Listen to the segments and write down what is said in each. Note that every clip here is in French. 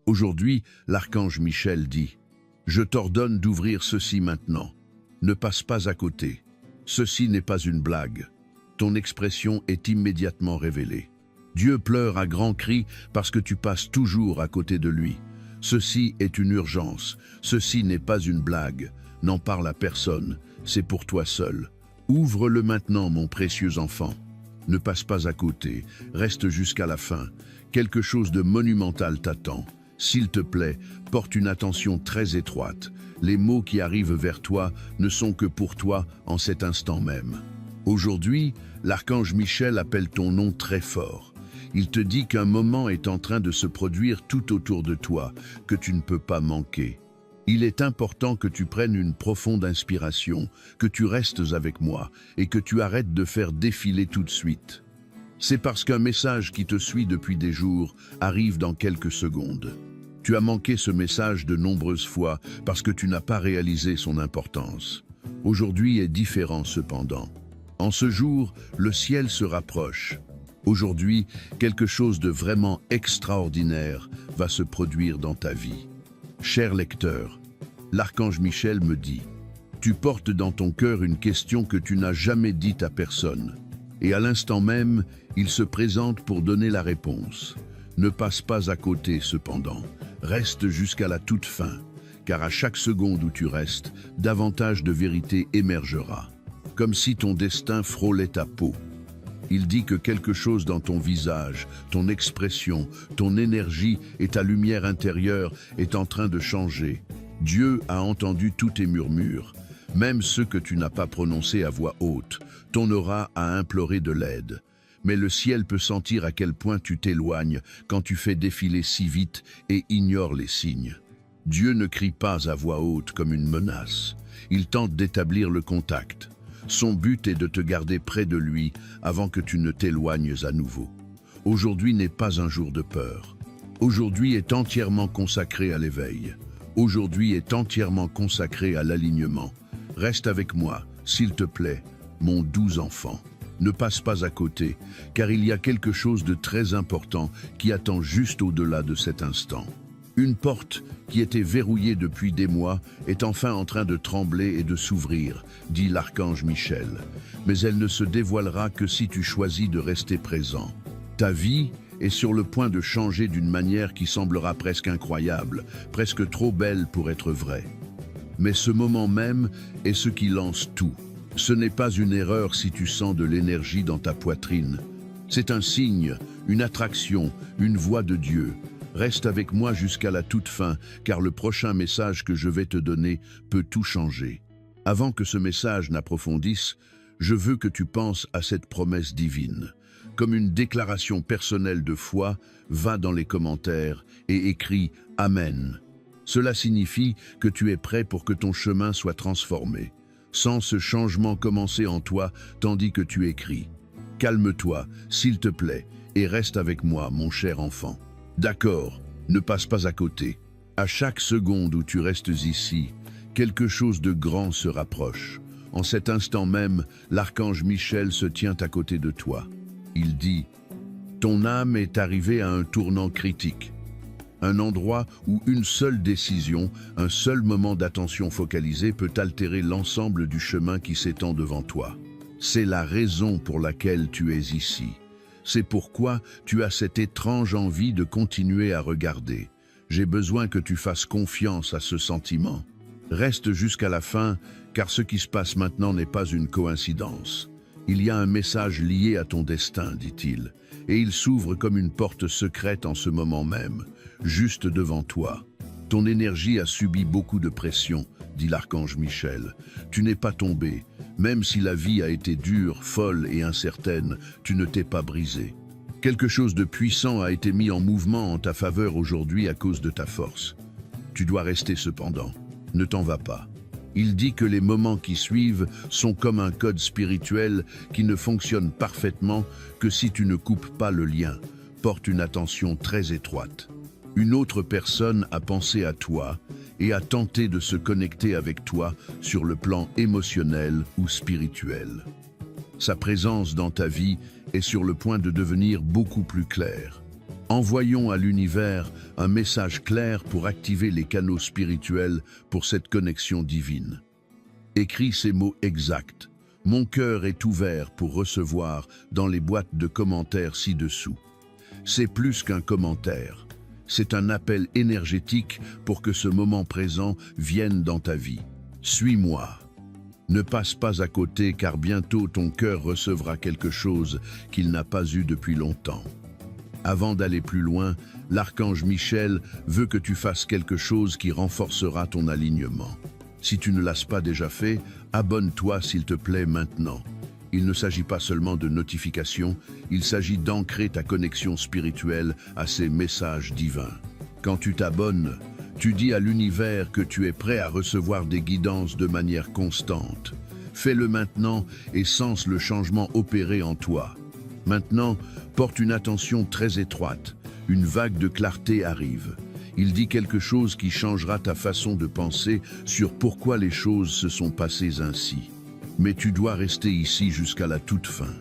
Aujourd'hui, l'archange Michel dit « Je t'ordonne d'ouvrir ceci maintenant. Ne passe pas à côté. Ceci n'est pas une blague. Ton expression est immédiatement révélée. Dieu pleure à grands cris parce que tu passes toujours à côté de lui. Ceci est une urgence. Ceci n'est pas une blague. N'en parle à personne. C'est pour toi seul. Ouvre-le maintenant, mon précieux enfant. Ne passe pas à côté. Reste jusqu'à la fin. Quelque chose de monumental t'attend. S'il te plaît, porte une attention très étroite. Les mots qui arrivent vers toi ne sont que pour toi en cet instant même. Aujourd'hui, l'archange Michel appelle ton nom très fort. Il te dit qu'un moment est en train de se produire tout autour de toi, que tu ne peux pas manquer. Il est important que tu prennes une profonde inspiration, que tu restes avec moi et que tu arrêtes de faire défiler tout de suite. C'est parce qu'un message qui te suit depuis des jours arrive dans quelques secondes. Tu as manqué ce message de nombreuses fois parce que tu n'as pas réalisé son importance. Aujourd'hui est différent cependant. En ce jour, le ciel se rapproche. Aujourd'hui, quelque chose de vraiment extraordinaire va se produire dans ta vie. Cher lecteur, l'archange Michel me dit « Tu portes dans ton cœur une question que tu n'as jamais dite à personne. Et à l'instant même, il se présente pour donner la réponse. Ne passe pas à côté cependant. Reste jusqu'à la toute fin, car à chaque seconde où tu restes, davantage de vérité émergera. Comme si ton destin frôlait ta peau. Il dit que quelque chose dans ton visage, ton expression, ton énergie et ta lumière intérieure est en train de changer. Dieu a entendu tous tes murmures, même ceux que tu n'as pas prononcés à voix haute. Ton aura a imploré de l'aide. Mais le ciel peut sentir à quel point tu t'éloignes quand tu fais défiler si vite et ignores les signes. Dieu ne crie pas à voix haute comme une menace. Il tente d'établir le contact. Son but est de te garder près de lui avant que tu ne t'éloignes à nouveau. Aujourd'hui n'est pas un jour de peur. Aujourd'hui est entièrement consacré à l'éveil. Aujourd'hui est entièrement consacré à l'alignement. Reste avec moi, s'il te plaît, mon doux enfant. Ne passe pas à côté, car il y a quelque chose de très important qui attend juste au-delà de cet instant. Une porte qui était verrouillée depuis des mois est enfin en train de trembler et de s'ouvrir, dit l'archange Michel. Mais elle ne se dévoilera que si tu choisis de rester présent. Ta vie est sur le point de changer d'une manière qui semblera presque incroyable, presque trop belle pour être vraie. Mais ce moment même est ce qui lance tout. Ce n'est pas une erreur si tu sens de l'énergie dans ta poitrine. C'est un signe, une attraction, une voix de Dieu. Reste avec moi jusqu'à la toute fin, car le prochain message que je vais te donner peut tout changer. Avant que ce message n'approfondisse, je veux que tu penses à cette promesse divine. Comme une déclaration personnelle de foi, va dans les commentaires et écris « Amen ». Cela signifie que tu es prêt pour que ton chemin soit transformé. Sans ce changement commencer en toi tandis que tu écris. Calme-toi, s'il te plaît, et reste avec moi, mon cher enfant. D'accord, ne passe pas à côté. À chaque seconde où tu restes ici, quelque chose de grand se rapproche. En cet instant même, l'archange Michel se tient à côté de toi. Il dit « Ton âme est arrivée à un tournant critique. Un endroit où une seule décision, un seul moment d'attention focalisée peut altérer l'ensemble du chemin qui s'étend devant toi. C'est la raison pour laquelle tu es ici. C'est pourquoi tu as cette étrange envie de continuer à regarder. J'ai besoin que tu fasses confiance à ce sentiment. Reste jusqu'à la fin, car ce qui se passe maintenant n'est pas une coïncidence. Il y a un message lié à ton destin, dit-il, et il s'ouvre comme une porte secrète en ce moment même, juste devant toi. Ton énergie a subi beaucoup de pression, dit l'archange Michel. Tu n'es pas tombé. Même si la vie a été dure, folle et incertaine, tu ne t'es pas brisé. Quelque chose de puissant a été mis en mouvement en ta faveur aujourd'hui à cause de ta force. Tu dois rester cependant. Ne t'en vas pas. Il dit que les moments qui suivent sont comme un code spirituel qui ne fonctionne parfaitement que si tu ne coupes pas le lien. Porte une attention très étroite. Une autre personne a pensé à toi et a tenté de se connecter avec toi sur le plan émotionnel ou spirituel. Sa présence dans ta vie est sur le point de devenir beaucoup plus claire. Envoyons à l'univers un message clair pour activer les canaux spirituels pour cette connexion divine. Écris ces mots exacts. Mon cœur est ouvert pour recevoir dans les boîtes de commentaires ci-dessous. C'est plus qu'un commentaire. C'est un appel énergétique pour que ce moment présent vienne dans ta vie. Suis-moi. Ne passe pas à côté car bientôt ton cœur recevra quelque chose qu'il n'a pas eu depuis longtemps. Avant d'aller plus loin, l'archange Michel veut que tu fasses quelque chose qui renforcera ton alignement. Si tu ne l'as pas déjà fait, abonne-toi s'il te plaît maintenant. Il ne s'agit pas seulement de notifications, il s'agit d'ancrer ta connexion spirituelle à ces messages divins. Quand tu t'abonnes, tu dis à l'univers que tu es prêt à recevoir des guidances de manière constante. Fais-le maintenant et sens le changement opérer en toi. Maintenant, porte une attention très étroite. Une vague de clarté arrive. Il dit quelque chose qui changera ta façon de penser sur pourquoi les choses se sont passées ainsi. Mais tu dois rester ici jusqu'à la toute fin,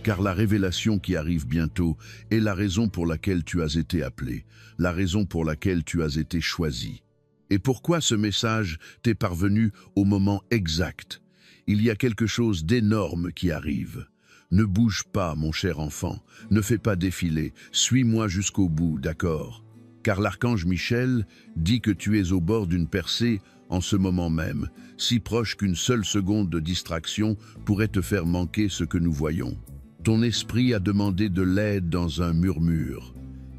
car la révélation qui arrive bientôt est la raison pour laquelle tu as été appelé, la raison pour laquelle tu as été choisi. Et pourquoi ce message t'est parvenu au moment exact? Il y a quelque chose d'énorme qui arrive. Ne bouge pas, mon cher enfant, ne fais pas défiler, suis-moi jusqu'au bout, d'accord? Car l'archange Michel dit que tu es au bord d'une percée en ce moment même, si proche qu'une seule seconde de distraction pourrait te faire manquer ce que nous voyons. Ton esprit a demandé de l'aide dans un murmure.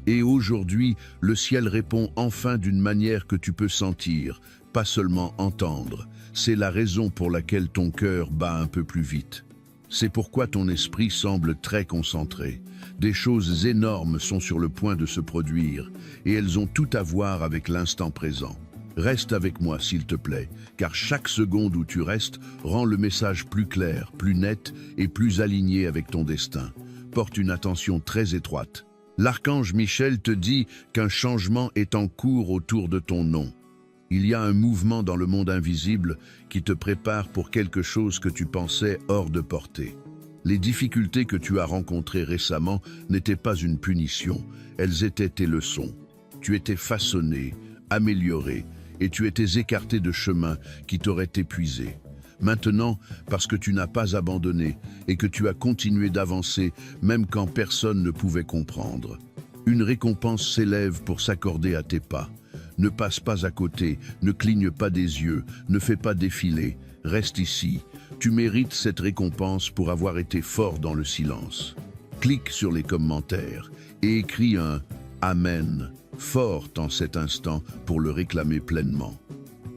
Et aujourd'hui, le ciel répond enfin d'une manière que tu peux sentir, pas seulement entendre. C'est la raison pour laquelle ton cœur bat un peu plus vite. C'est pourquoi ton esprit semble très concentré. Des choses énormes sont sur le point de se produire, et elles ont tout à voir avec l'instant présent. Reste avec moi, s'il te plaît, car chaque seconde où tu restes rend le message plus clair, plus net et plus aligné avec ton destin. Porte une attention très étroite. L'archange Michel te dit qu'un changement est en cours autour de ton nom. Il y a un mouvement dans le monde invisible qui te prépare pour quelque chose que tu pensais hors de portée. Les difficultés que tu as rencontrées récemment n'étaient pas une punition, elles étaient tes leçons. Tu étais façonné, amélioré, et tu étais écarté de chemins qui t'auraient épuisé. Maintenant, parce que tu n'as pas abandonné et que tu as continué d'avancer même quand personne ne pouvait comprendre, une récompense s'élève pour s'accorder à tes pas. Ne passe pas à côté, ne cligne pas des yeux, ne fais pas défiler, reste ici. Tu mérites cette récompense pour avoir été fort dans le silence. Clique sur les commentaires et écris un « Amen » fort en cet instant pour le réclamer pleinement.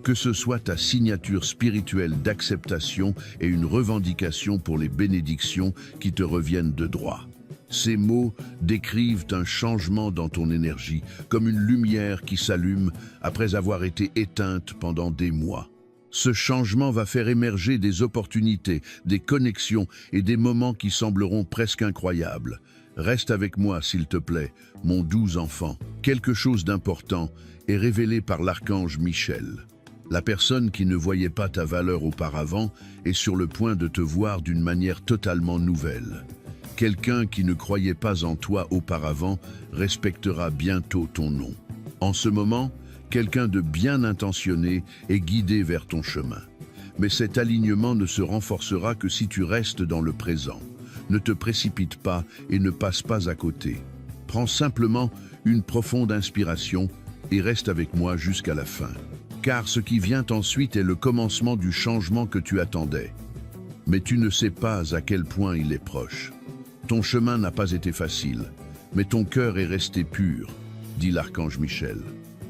Que ce soit ta signature spirituelle d'acceptation et une revendication pour les bénédictions qui te reviennent de droit. Ces mots décrivent un changement dans ton énergie, comme une lumière qui s'allume après avoir été éteinte pendant des mois. Ce changement va faire émerger des opportunités, des connexions et des moments qui sembleront presque incroyables. Reste avec moi, s'il te plaît, mon doux enfant. Quelque chose d'important est révélé par l'archange Michel. La personne qui ne voyait pas ta valeur auparavant est sur le point de te voir d'une manière totalement nouvelle. Quelqu'un qui ne croyait pas en toi auparavant respectera bientôt ton nom. En ce moment, quelqu'un de bien intentionné est guidé vers ton chemin. Mais cet alignement ne se renforcera que si tu restes dans le présent. Ne te précipite pas et ne passe pas à côté. Prends simplement une profonde inspiration et reste avec moi jusqu'à la fin. Car ce qui vient ensuite est le commencement du changement que tu attendais. Mais tu ne sais pas à quel point il est proche. Ton chemin n'a pas été facile, mais ton cœur est resté pur, dit l'archange Michel.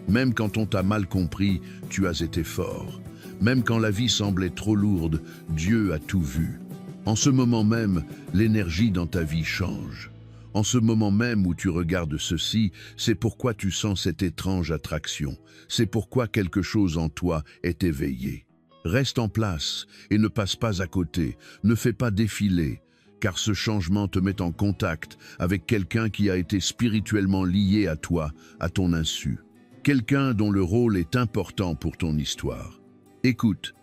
Même quand on t'a mal compris, tu as été fort. Même quand la vie semblait trop lourde, Dieu a tout vu. En ce moment même, l'énergie dans ta vie change. En ce moment même où tu regardes ceci, c'est pourquoi tu sens cette étrange attraction. C'est pourquoi quelque chose en toi est éveillé. Reste en place et ne passe pas à côté, ne fais pas défiler. Car ce changement te met en contact avec quelqu'un qui a été spirituellement lié à toi, à ton insu. Quelqu'un dont le rôle est important pour ton histoire. Écoute,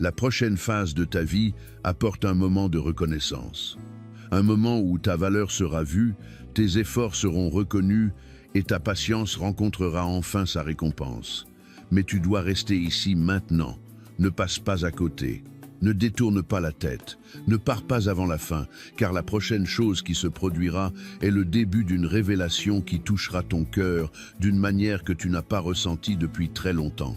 la prochaine phase de ta vie apporte un moment de reconnaissance. Un moment où ta valeur sera vue, tes efforts seront reconnus et ta patience rencontrera enfin sa récompense. Mais tu dois rester ici maintenant. Ne passe pas à côté. Ne détourne pas la tête. Ne pars pas avant la fin, car la prochaine chose qui se produira est le début d'une révélation qui touchera ton cœur d'une manière que tu n'as pas ressentie depuis très longtemps.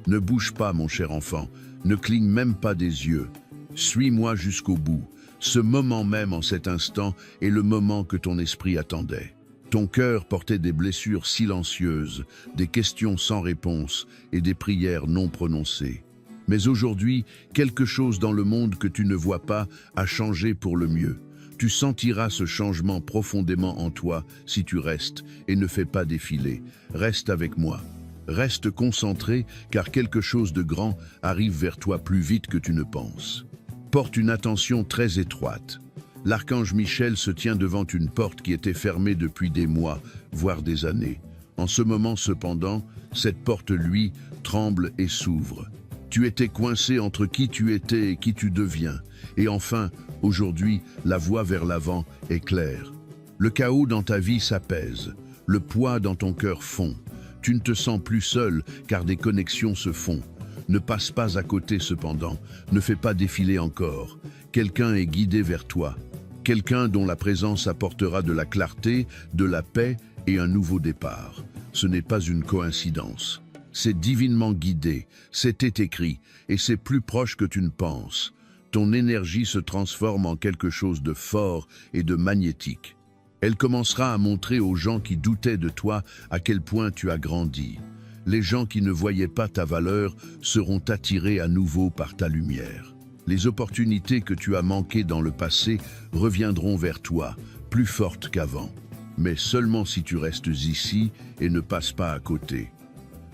Ne bouge pas, mon cher enfant. Ne cligne même pas des yeux. Suis-moi jusqu'au bout. Ce moment même en cet instant est le moment que ton esprit attendait. Ton cœur portait des blessures silencieuses, des questions sans réponse et des prières non prononcées. Mais aujourd'hui, quelque chose dans le monde que tu ne vois pas a changé pour le mieux. Tu sentiras ce changement profondément en toi si tu restes et ne fais pas défiler. Reste avec moi. Reste concentré car quelque chose de grand arrive vers toi plus vite que tu ne penses. Porte une attention très étroite. L'archange Michel se tient devant une porte qui était fermée depuis des mois, voire des années. En ce moment cependant, cette porte, lui, tremble et s'ouvre. Tu étais coincé entre qui tu étais et qui tu deviens. Et enfin, aujourd'hui, la voie vers l'avant est claire. Le chaos dans ta vie s'apaise. Le poids dans ton cœur fond. Tu ne te sens plus seul car des connexions se font. Ne passe pas à côté cependant. Ne fais pas défiler encore. Quelqu'un est guidé vers toi. Quelqu'un dont la présence apportera de la clarté, de la paix et un nouveau départ. Ce n'est pas une coïncidence. C'est divinement guidé, c'était écrit, et c'est plus proche que tu ne penses. Ton énergie se transforme en quelque chose de fort et de magnétique. Elle commencera à montrer aux gens qui doutaient de toi à quel point tu as grandi. Les gens qui ne voyaient pas ta valeur seront attirés à nouveau par ta lumière. Les opportunités que tu as manquées dans le passé reviendront vers toi, plus fortes qu'avant. Mais seulement si tu restes ici et ne passes pas à côté.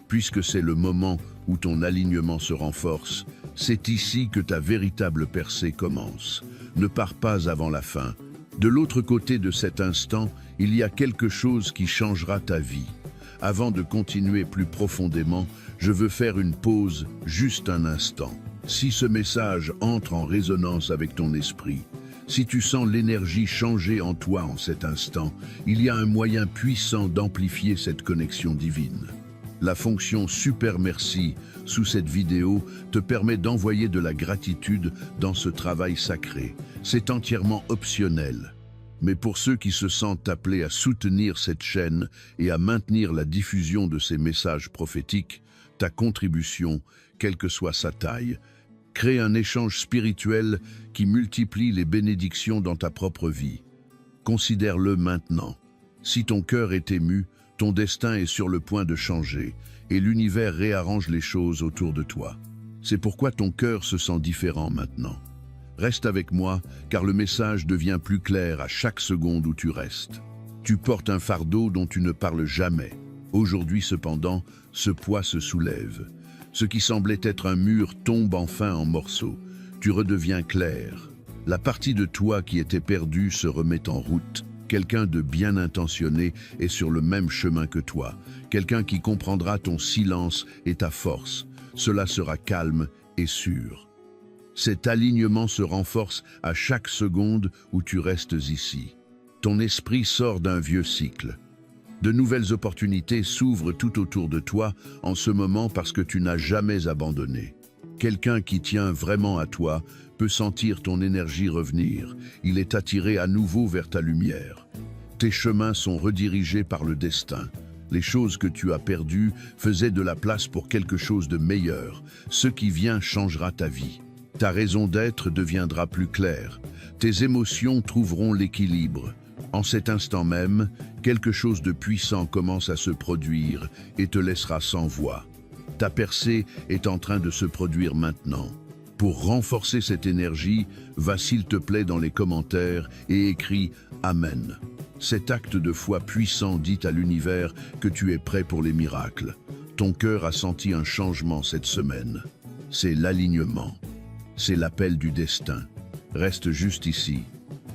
Puisque c'est le moment où ton alignement se renforce, c'est ici que ta véritable percée commence. Ne pars pas avant la fin. De l'autre côté de cet instant, il y a quelque chose qui changera ta vie. Avant de continuer plus profondément, je veux faire une pause, juste un instant. Si ce message entre en résonance avec ton esprit, si tu sens l'énergie changer en toi en cet instant, il y a un moyen puissant d'amplifier cette connexion divine. La fonction Super Merci sous cette vidéo te permet d'envoyer de la gratitude dans ce travail sacré. C'est entièrement optionnel. Mais pour ceux qui se sentent appelés à soutenir cette chaîne et à maintenir la diffusion de ces messages prophétiques, ta contribution, quelle que soit sa taille, crée un échange spirituel qui multiplie les bénédictions dans ta propre vie. Considère-le maintenant. Si ton cœur est ému, ton destin est sur le point de changer et l'univers réarrange les choses autour de toi. C'est pourquoi ton cœur se sent différent maintenant. Reste avec moi car le message devient plus clair à chaque seconde où tu restes. Tu portes un fardeau dont tu ne parles jamais. Aujourd'hui cependant, ce poids se soulève. Ce qui semblait être un mur tombe enfin en morceaux. Tu redeviens clair. La partie de toi qui était perdue se remet en route. Quelqu'un de bien intentionné est sur le même chemin que toi. Quelqu'un qui comprendra ton silence et ta force. Cela sera calme et sûr. Cet alignement se renforce à chaque seconde où tu restes ici. Ton esprit sort d'un vieux cycle. De nouvelles opportunités s'ouvrent tout autour de toi en ce moment parce que tu n'as jamais abandonné. Quelqu'un qui tient vraiment à toi peut sentir ton énergie revenir. Il est attiré à nouveau vers ta lumière. Tes chemins sont redirigés par le destin. Les choses que tu as perdues faisaient de la place pour quelque chose de meilleur. Ce qui vient changera ta vie. Ta raison d'être deviendra plus claire. Tes émotions trouveront l'équilibre. En cet instant même, quelque chose de puissant commence à se produire et te laissera sans voix. Ta percée est en train de se produire maintenant. Pour renforcer cette énergie, va s'il te plaît dans les commentaires et écris « Amen ». Cet acte de foi puissant dit à l'univers que tu es prêt pour les miracles. Ton cœur a senti un changement cette semaine. C'est l'alignement. C'est l'appel du destin. Reste juste ici.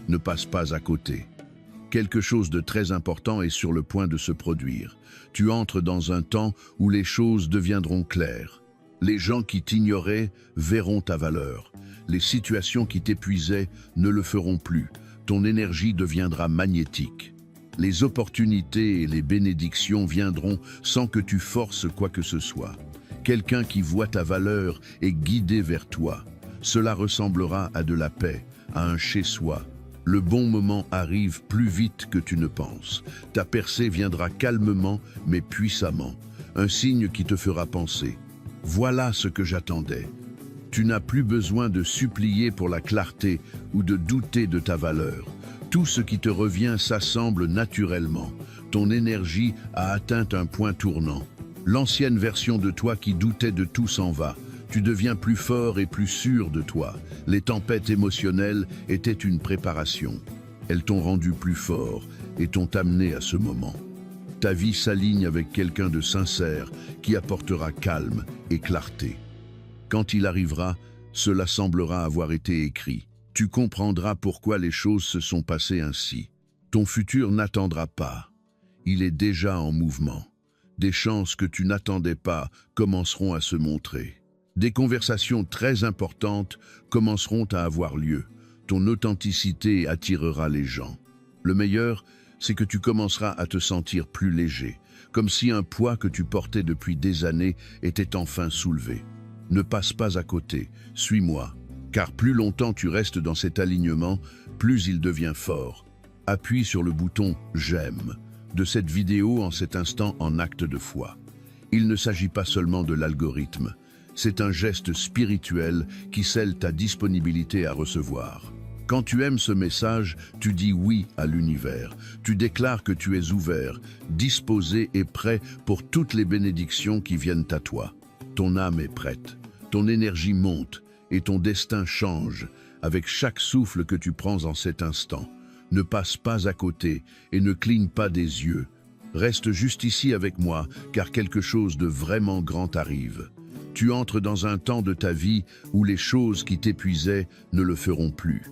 Ne passe pas à côté. Quelque chose de très important est sur le point de se produire. Tu entres dans un temps où les choses deviendront claires. Les gens qui t'ignoraient verront ta valeur. Les situations qui t'épuisaient ne le feront plus. Ton énergie deviendra magnétique. Les opportunités et les bénédictions viendront sans que tu forces quoi que ce soit. Quelqu'un qui voit ta valeur est guidé vers toi. Cela ressemblera à de la paix, à un chez-soi. Le bon moment arrive plus vite que tu ne penses. Ta percée viendra calmement mais puissamment. Un signe qui te fera penser. Voilà ce que j'attendais. Tu n'as plus besoin de supplier pour la clarté ou de douter de ta valeur. Tout ce qui te revient s'assemble naturellement. Ton énergie a atteint un point tournant. L'ancienne version de toi qui doutait de tout s'en va. Tu deviens plus fort et plus sûr de toi. Les tempêtes émotionnelles étaient une préparation. Elles t'ont rendu plus fort et t'ont amené à ce moment. Ta vie s'aligne avec quelqu'un de sincère qui apportera calme et clarté. Quand il arrivera, cela semblera avoir été écrit. Tu comprendras pourquoi les choses se sont passées ainsi. Ton futur n'attendra pas. Il est déjà en mouvement. Des chances que tu n'attendais pas commenceront à se montrer. Des conversations très importantes commenceront à avoir lieu. Ton authenticité attirera les gens. Le meilleur, c'est que tu commenceras à te sentir plus léger, comme si un poids que tu portais depuis des années était enfin soulevé. Ne passe pas à côté, suis-moi, car plus longtemps tu restes dans cet alignement, plus il devient fort. Appuie sur le bouton « J'aime » de cette vidéo en cet instant en acte de foi. Il ne s'agit pas seulement de l'algorithme, c'est un geste spirituel qui scelle ta disponibilité à recevoir. Quand tu aimes ce message, tu dis oui à l'univers. Tu déclares que tu es ouvert, disposé et prêt pour toutes les bénédictions qui viennent à toi. Ton âme est prête, ton énergie monte et ton destin change avec chaque souffle que tu prends en cet instant. Ne passe pas à côté et ne cligne pas des yeux. Reste juste ici avec moi, car quelque chose de vraiment grand arrive. Tu entres dans un temps de ta vie où les choses qui t'épuisaient ne le feront plus.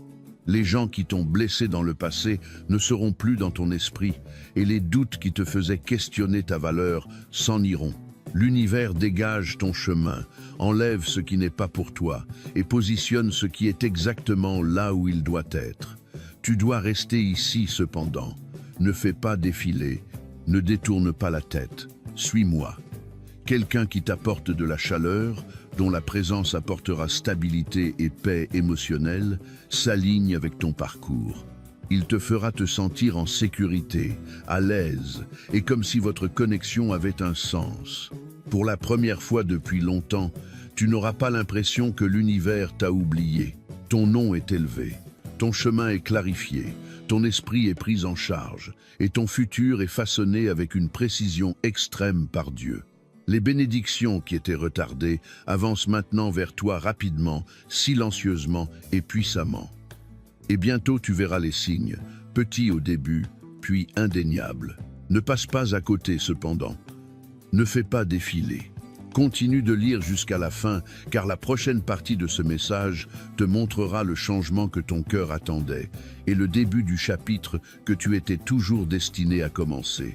Les gens qui t'ont blessé dans le passé ne seront plus dans ton esprit et les doutes qui te faisaient questionner ta valeur s'en iront. L'univers dégage ton chemin, enlève ce qui n'est pas pour toi et positionne ce qui est exactement là où il doit être. Tu dois rester ici cependant. Ne fais pas défiler, ne détourne pas la tête. Suis-moi. Quelqu'un qui t'apporte de la chaleur, dont la présence apportera stabilité et paix émotionnelle, s'aligne avec ton parcours. Il te fera te sentir en sécurité, à l'aise, et comme si votre connexion avait un sens. Pour la première fois depuis longtemps, tu n'auras pas l'impression que l'univers t'a oublié. Ton nom est élevé, ton chemin est clarifié, ton esprit est pris en charge, et ton futur est façonné avec une précision extrême par Dieu. Les bénédictions qui étaient retardées avancent maintenant vers toi rapidement, silencieusement et puissamment. Et bientôt tu verras les signes, petits au début, puis indéniables. Ne passe pas à côté cependant. Ne fais pas défiler. Continue de lire jusqu'à la fin, car la prochaine partie de ce message te montrera le changement que ton cœur attendait et le début du chapitre que tu étais toujours destiné à commencer.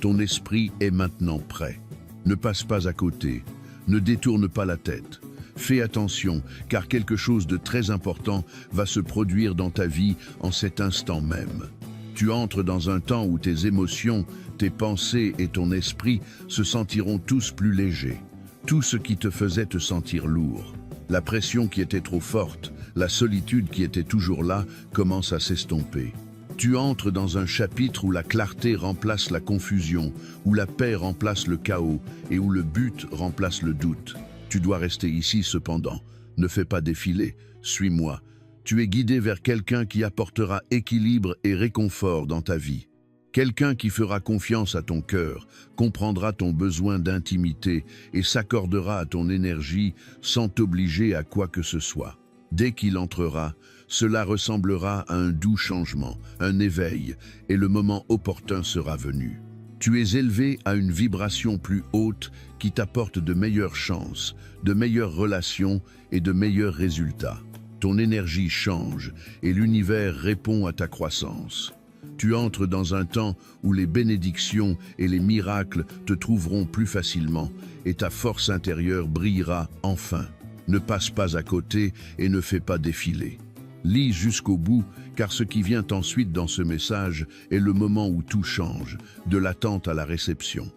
Ton esprit est maintenant prêt. Ne passe pas à côté, ne détourne pas la tête. Fais attention, car quelque chose de très important va se produire dans ta vie en cet instant même. Tu entres dans un temps où tes émotions, tes pensées et ton esprit se sentiront tous plus légers. Tout ce qui te faisait te sentir lourd, la pression qui était trop forte, la solitude qui était toujours là, commence à s'estomper. Tu entres dans un chapitre où la clarté remplace la confusion, où la paix remplace le chaos et où le but remplace le doute. Tu dois rester ici cependant. Ne fais pas défiler, suis-moi. Tu es guidé vers quelqu'un qui apportera équilibre et réconfort dans ta vie. Quelqu'un qui fera confiance à ton cœur, comprendra ton besoin d'intimité et s'accordera à ton énergie sans t'obliger à quoi que ce soit. Dès qu'il entrera, cela ressemblera à un doux changement, un éveil, et le moment opportun sera venu. Tu es élevé à une vibration plus haute qui t'apporte de meilleures chances, de meilleures relations et de meilleurs résultats. Ton énergie change et l'univers répond à ta croissance. Tu entres dans un temps où les bénédictions et les miracles te trouveront plus facilement et ta force intérieure brillera enfin. Ne passe pas à côté et ne fais pas défiler. Lis jusqu'au bout, car ce qui vient ensuite dans ce message est le moment où tout change, de l'attente à la réception.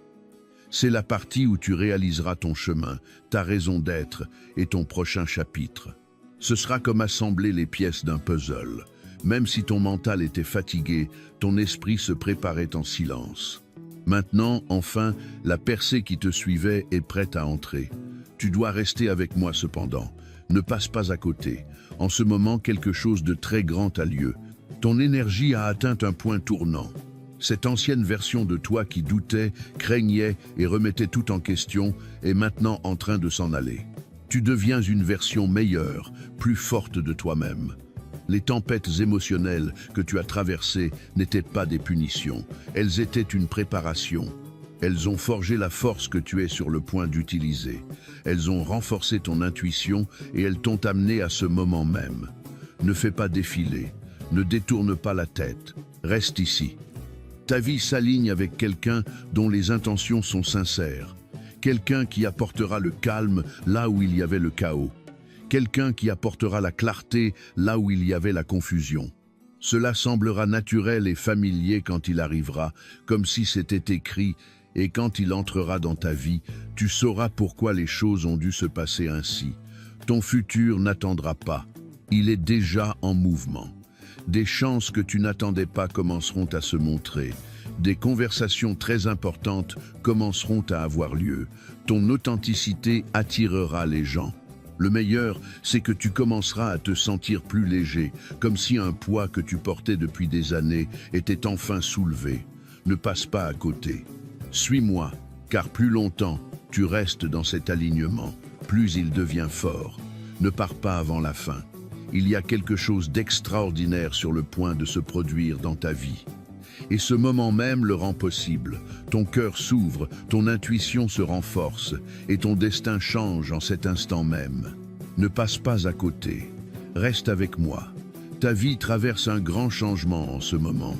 C'est la partie où tu réaliseras ton chemin, ta raison d'être et ton prochain chapitre. Ce sera comme assembler les pièces d'un puzzle. Même si ton mental était fatigué, ton esprit se préparait en silence. Maintenant, enfin, la percée qui te suivait est prête à entrer. Tu dois rester avec moi cependant. Ne passe pas à côté. En ce moment, quelque chose de très grand a lieu. Ton énergie a atteint un point tournant. Cette ancienne version de toi qui doutait, craignait et remettait tout en question est maintenant en train de s'en aller. Tu deviens une version meilleure, plus forte de toi-même. Les tempêtes émotionnelles que tu as traversées n'étaient pas des punitions, elles étaient une préparation. Elles ont forgé la force que tu es sur le point d'utiliser. Elles ont renforcé ton intuition et elles t'ont amené à ce moment même. Ne fais pas défiler, ne détourne pas la tête, reste ici. Ta vie s'aligne avec quelqu'un dont les intentions sont sincères. Quelqu'un qui apportera le calme là où il y avait le chaos. Quelqu'un qui apportera la clarté là où il y avait la confusion. Cela semblera naturel et familier quand il arrivera, comme si c'était écrit, et quand il entrera dans ta vie, tu sauras pourquoi les choses ont dû se passer ainsi. Ton futur n'attendra pas, il est déjà en mouvement. Des chances que tu n'attendais pas commenceront à se montrer. Des conversations très importantes commenceront à avoir lieu. Ton authenticité attirera les gens. Le meilleur, c'est que tu commenceras à te sentir plus léger, comme si un poids que tu portais depuis des années était enfin soulevé. Ne passe pas à côté. Suis-moi, car plus longtemps tu restes dans cet alignement, plus il devient fort. Ne pars pas avant la fin. Il y a quelque chose d'extraordinaire sur le point de se produire dans ta vie. Et ce moment même le rend possible. Ton cœur s'ouvre, ton intuition se renforce et ton destin change en cet instant même. Ne passe pas à côté. Reste avec moi. Ta vie traverse un grand changement en ce moment.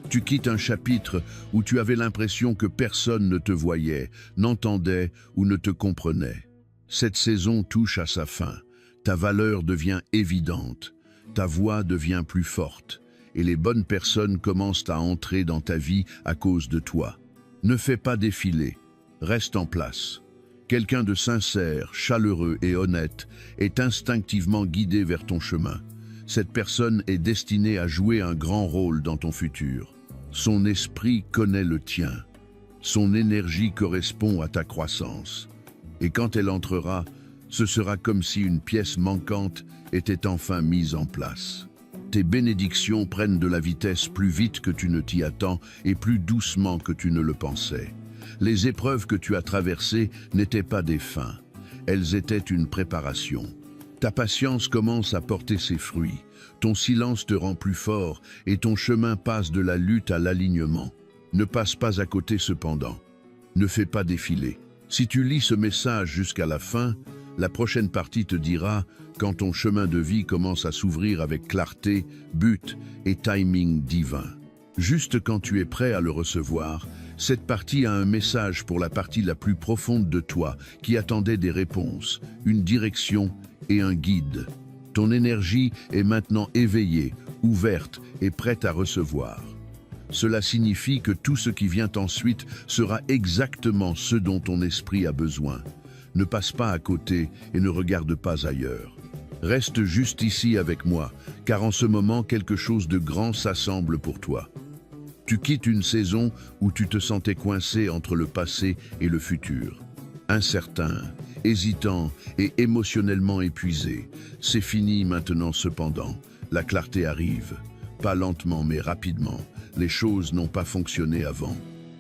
Tu quittes un chapitre où tu avais l'impression que personne ne te voyait, n'entendait ou ne te comprenait. Cette saison touche à sa fin. Ta valeur devient évidente. Ta voix devient plus forte. Et les bonnes personnes commencent à entrer dans ta vie à cause de toi. Ne fais pas défiler, reste en place. Quelqu'un de sincère, chaleureux et honnête est instinctivement guidé vers ton chemin. Cette personne est destinée à jouer un grand rôle dans ton futur. Son esprit connaît le tien. Son énergie correspond à ta croissance. Et quand elle entrera, ce sera comme si une pièce manquante était enfin mise en place. Tes bénédictions prennent de la vitesse plus vite que tu ne t'y attends et plus doucement que tu ne le pensais. Les épreuves que tu as traversées n'étaient pas des fins, elles étaient une préparation. Ta patience commence à porter ses fruits, ton silence te rend plus fort et ton chemin passe de la lutte à l'alignement. Ne passe pas à côté cependant, ne fais pas défiler. Si tu lis ce message jusqu'à la fin, la prochaine partie te dira quand ton chemin de vie commence à s'ouvrir avec clarté, but et timing divin. Juste quand tu es prêt à le recevoir, cette partie a un message pour la partie la plus profonde de toi qui attendait des réponses, une direction et un guide. Ton énergie est maintenant éveillée, ouverte et prête à recevoir. Cela signifie que tout ce qui vient ensuite sera exactement ce dont ton esprit a besoin. Ne passe pas à côté et ne regarde pas ailleurs. Reste juste ici avec moi, car en ce moment quelque chose de grand s'assemble pour toi. Tu quittes une saison où tu te sentais coincé entre le passé et le futur. Incertain, hésitant et émotionnellement épuisé. C'est fini maintenant cependant. La clarté arrive. Pas lentement mais rapidement. Les choses n'ont pas fonctionné avant.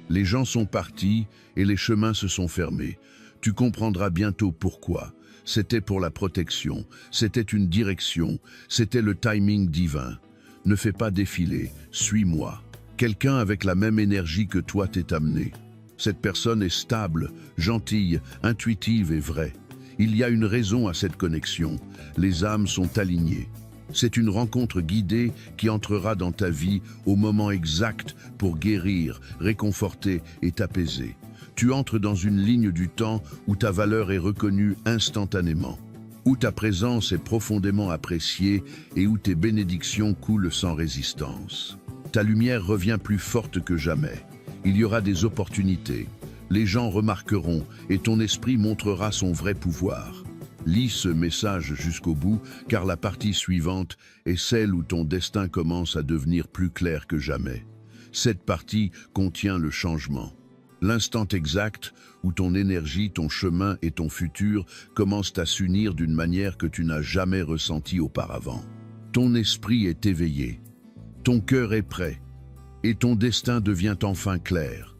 Les gens sont partis et les chemins se sont fermés. Tu comprendras bientôt pourquoi. C'était pour la protection, c'était une direction, c'était le timing divin. Ne fais pas défiler, suis-moi. Quelqu'un avec la même énergie que toi t'est amené. Cette personne est stable, gentille, intuitive et vraie. Il y a une raison à cette connexion. Les âmes sont alignées. C'est une rencontre guidée qui entrera dans ta vie au moment exact pour guérir, réconforter et t'apaiser. Tu entres dans une ligne du temps où ta valeur est reconnue instantanément. où ta présence est profondément appréciée et où tes bénédictions coulent sans résistance. Ta lumière revient plus forte que jamais. Il y aura des opportunités. Les gens remarqueront et ton esprit montrera son vrai pouvoir. Lis ce message jusqu'au bout, car la partie suivante est celle où ton destin commence à devenir plus clair que jamais. Cette partie contient le changement. L'instant exact où ton énergie, ton chemin et ton futur commencent à s'unir d'une manière que tu n'as jamais ressentie auparavant. Ton esprit est éveillé, ton cœur est prêt, et ton destin devient enfin clair.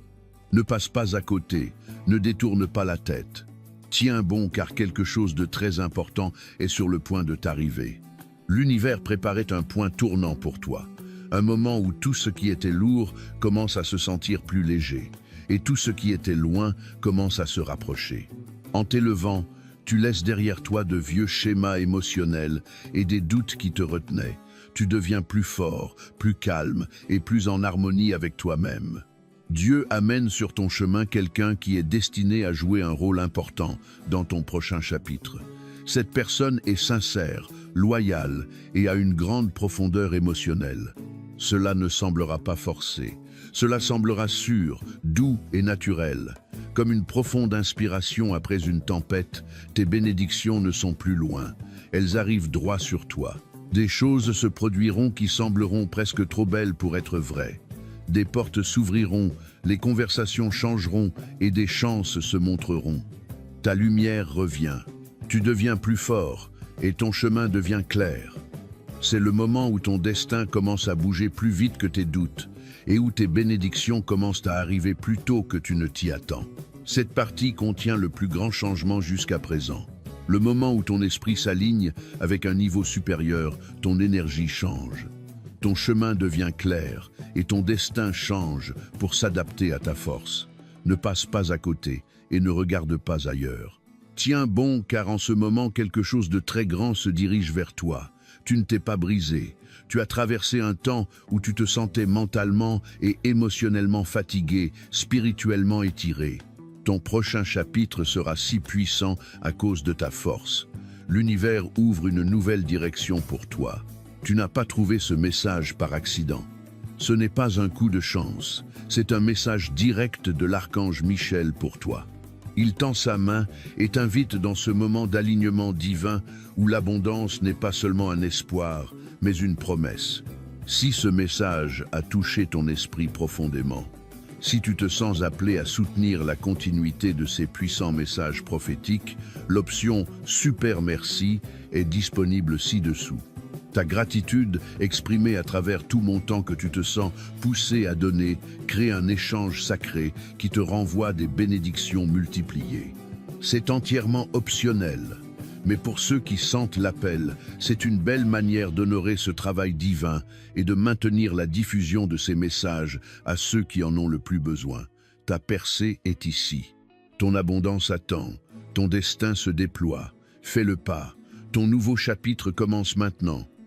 Ne passe pas à côté, ne détourne pas la tête. Tiens bon, car quelque chose de très important est sur le point de t'arriver. L'univers préparait un point tournant pour toi, un moment où tout ce qui était lourd commence à se sentir plus léger, et tout ce qui était loin commence à se rapprocher. En t'élevant, tu laisses derrière toi de vieux schémas émotionnels et des doutes qui te retenaient. Tu deviens plus fort, plus calme et plus en harmonie avec toi-même. Dieu amène sur ton chemin quelqu'un qui est destiné à jouer un rôle important dans ton prochain chapitre. Cette personne est sincère, loyale et a une grande profondeur émotionnelle. Cela ne semblera pas forcé. Cela semblera sûr, doux et naturel. Comme une profonde inspiration après une tempête, tes bénédictions ne sont plus loin. Elles arrivent droit sur toi. Des choses se produiront qui sembleront presque trop belles pour être vraies. Des portes s'ouvriront, les conversations changeront et des chances se montreront. Ta lumière revient, tu deviens plus fort et ton chemin devient clair. C'est le moment où ton destin commence à bouger plus vite que tes doutes et où tes bénédictions commencent à arriver plus tôt que tu ne t'y attends. Cette partie contient le plus grand changement jusqu'à présent. Le moment où ton esprit s'aligne avec un niveau supérieur, ton énergie change. Ton chemin devient clair et ton destin change pour s'adapter à ta force. Ne passe pas à côté et ne regarde pas ailleurs. Tiens bon, car en ce moment quelque chose de très grand se dirige vers toi. Tu ne t'es pas brisé. Tu as traversé un temps où tu te sentais mentalement et émotionnellement fatigué, spirituellement étiré. Ton prochain chapitre sera si puissant à cause de ta force. L'univers ouvre une nouvelle direction pour toi. Tu n'as pas trouvé ce message par accident. Ce n'est pas un coup de chance, c'est un message direct de l'archange Michel pour toi. Il tend sa main et t'invite dans ce moment d'alignement divin où l'abondance n'est pas seulement un espoir, mais une promesse. Si ce message a touché ton esprit profondément, si tu te sens appelé à soutenir la continuité de ces puissants messages prophétiques, l'option « Super Merci » est disponible ci-dessous. Ta gratitude, exprimée à travers tout montant que tu te sens poussé à donner, crée un échange sacré qui te renvoie des bénédictions multipliées. C'est entièrement optionnel, mais pour ceux qui sentent l'appel, c'est une belle manière d'honorer ce travail divin et de maintenir la diffusion de ces messages à ceux qui en ont le plus besoin. Ta percée est ici. Ton abondance attend, ton destin se déploie. Fais le pas. Ton nouveau chapitre commence maintenant.